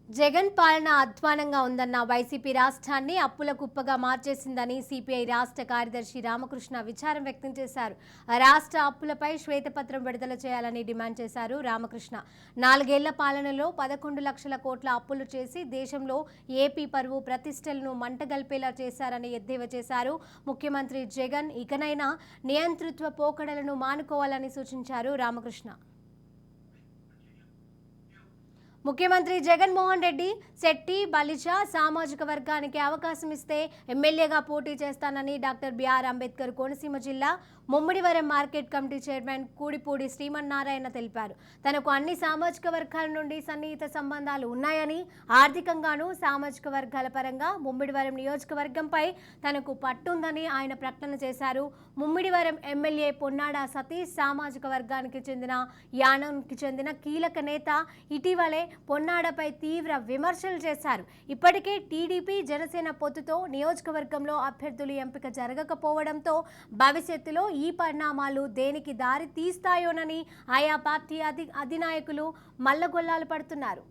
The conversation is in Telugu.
జగన్ పాలన అధ్వానంగా ఉందన్న వైసీపీ రాష్ట్రాన్ని అప్పుల కుప్పగా మార్చేసిందని సిపిఐ రాష్ట్ర కార్యదర్శి రామకృష్ణ విచారం వ్యక్తం చేశారు. రాష్ట్ర అప్పులపై శ్వేతపత్రం విడుదల చేయాలని డిమాండ్ చేశారు రామకృష్ణ. 4 ఏళ్ల పాలనలో 11 లక్షల కోట్ల అప్పులు చేసి దేశంలో ఏపీ పరువు ప్రతిష్టలను మంటగల్పేలా చేశారని ఎద్దేవా చేశారు. ముఖ్యమంత్రి జగన్ ఇకనైనా నియంతృత్వ పోకడలను మానుకోవాలని సూచించారు రామకృష్ణ. ముఖ్యమంత్రి జగన్మోహన్ రెడ్డి శెట్టి బలిజ సామాజిక వర్గానికి అవకాశం ఇస్తే ఎమ్మెల్యేగా పోటీ చేస్తానని డాక్టర్ బిఆర్ అంబేద్కర్ కోనసీమ జిల్లా Mummidivaram market committee chairman Kudipudi Srimannarayana తెలిపారు. తనకు అన్ని సామాజిక వర్గాల నుండి సన్నిహిత సంబంధాలు ఉన్నాయని, ఆర్థికంగానూ సామాజిక వర్గాల పరంగా ముమ్మిడివరం నియోజకవర్గంపై తనకు పట్టుందని ఆయన ప్రకటన చేశారు. ముమ్మిడివరం ఎమ్మెల్యే పొన్నాడ సతీష్ సామాజిక వర్గానికి చెందిన యానానికి చెందిన కీలక నేత. ఇటీవలే పొన్నాడపై తీవ్ర విమర్శలు చేశారు. ఇప్పటికే టీడీపీ జనసేన పొత్తుతో నియోజకవర్గంలో అభ్యర్థులు ఎంపిక జరగకపోవడంతో భవిష్యత్తులో ఈ పరిణామాలు దేనికి దారి తీస్తాయోనని ఆయా పార్టీ అధినాయకులు మల్లగొల్లాలు పడుతున్నారు.